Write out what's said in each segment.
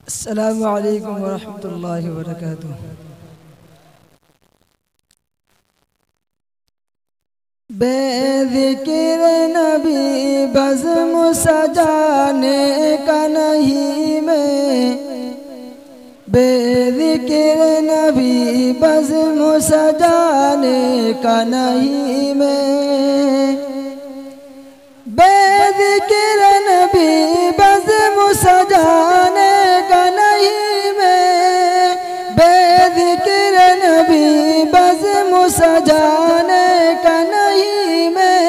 अस्सलामु अलैकुम वरहमतुल्लाहि वबरकातुह। बेज़िक्र नबी बज़्म सजाने का नहीं मैं, बेज़िक्र नबी बज़्म सजाने का नहीं मैं, बेज़िक्र नबी बज़्म सजाने का नहीं मैं, बेज़िक्र नबी बज़्म सजाने का नहीं मैं,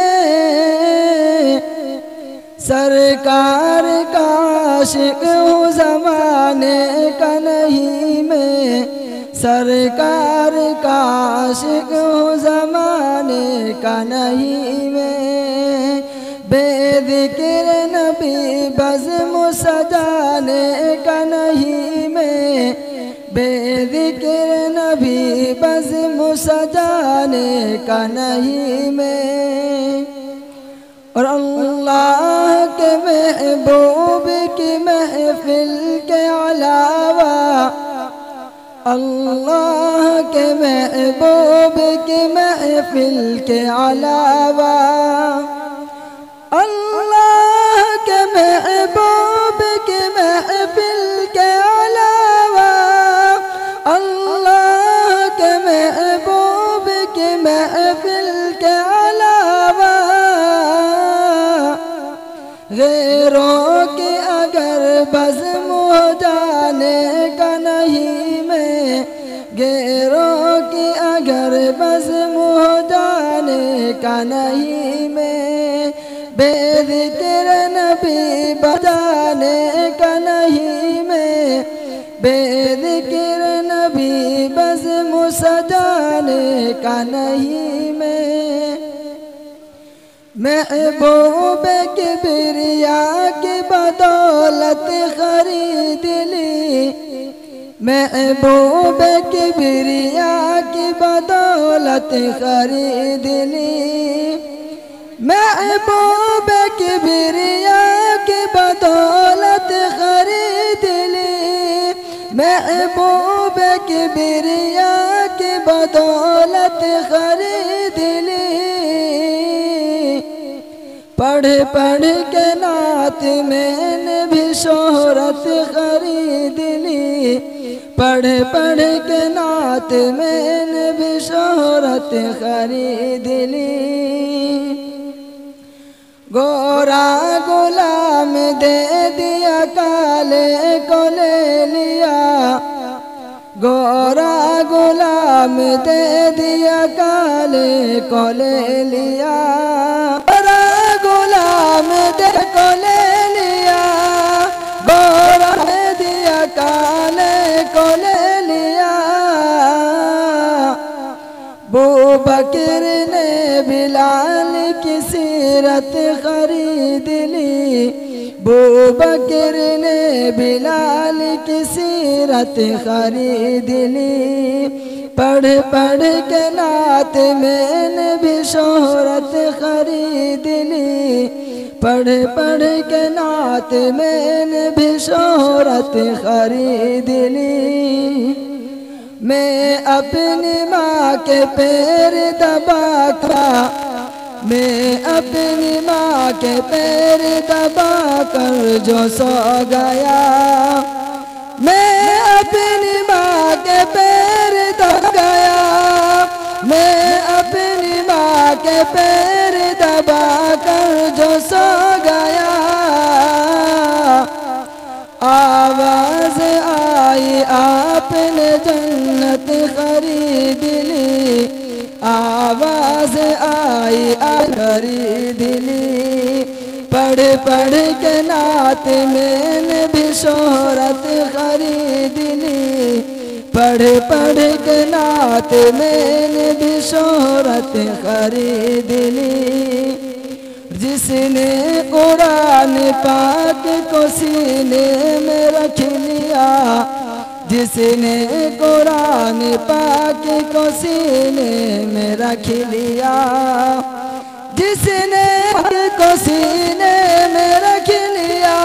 सरकार का आशिक़ हूँ ज़माने का नहीं मैं, सरकार का आशिक़ हूँ ज़माने का नहीं मैं, बेज़िक्र नबी बज़्म सजाने का नहीं मैं, बेज़िक्र नबी बज़्म सजाने का नहीं मैं। और अल्लाह के महबूब की महफिल के अलावा, अल्लाह के महबूब की महफिल के अलावा, अल्लाह के महबूब की महफिल के अलावा, अल्लाह के महबूब की महफिल के अलावा, गैरों की अगर बज़्म हो जाने का नहीं मैं, गैरों की अगर बज़्म हो जाने का नहीं मैं, बेज़िक्र नबी बजाने का नहीं मैं, बेज़िक्र नबी बज़्म सजाने का नहीं मैं। महबूब किबरिया की बदौलत खरीद ली, महबूब किबरिया की बदौलत खरीद ली, महबूब किबरिया की बदौलत खरीद ली, महबूब किबरिया की बदौलत खरीद ली, पढ़ पढ़ के नात मैंने भी शोहरत खरीद ली, पढ़ पढ़ के नात मैंने भी शोहरत खरीद ली। गोरा गुलाम दे दिया काले को ले लिया, गोरा गुलाम दे दिया काले को ले लिया, गोरा गुलाम दे को ले लिया, गोरा दे दिया काले को ले लिया। अबू बकर ने बिलाल की सीरत खरीद ली, अबू बकर ने बिलाल की सीरत खरीद ली, पढ़ पढ़ के नात मैंने भी शोहरत खरीद ली, पढ़ पढ़ के नात मैंने भी शोहरत खरीद ली। मैं अपनी माँ के पैर दबा कर, मैं अपनी माँ के पैर दबा कर जो सो गया, मैं अपनी माँ के पैर दबा गया, मैं अपनी माँ के पैर दबा कर जो सो गया। आवाज़ आई आपने जन्नत खरीद ली, आवाज़ आई खरीद ली, पढ़ पढ़ के नात मैंने भी शोहरत खरीद ली, पढ़ पढ़ के नात मैंने भी शोहरत खरीद ली। जिसने कुरान पाक को सीने में रख लिया, जिसने कुरान पाक को सीने में रख लिया, जिसने को सीने में रख लिया,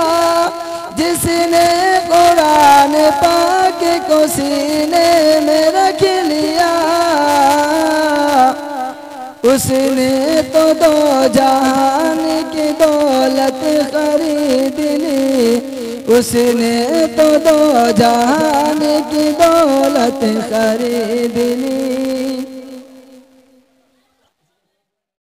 जिसने कुरान उसने तो दो जहान की दौलत खरीद ली, उसने तो दो जहान की दौलत खरीद ली।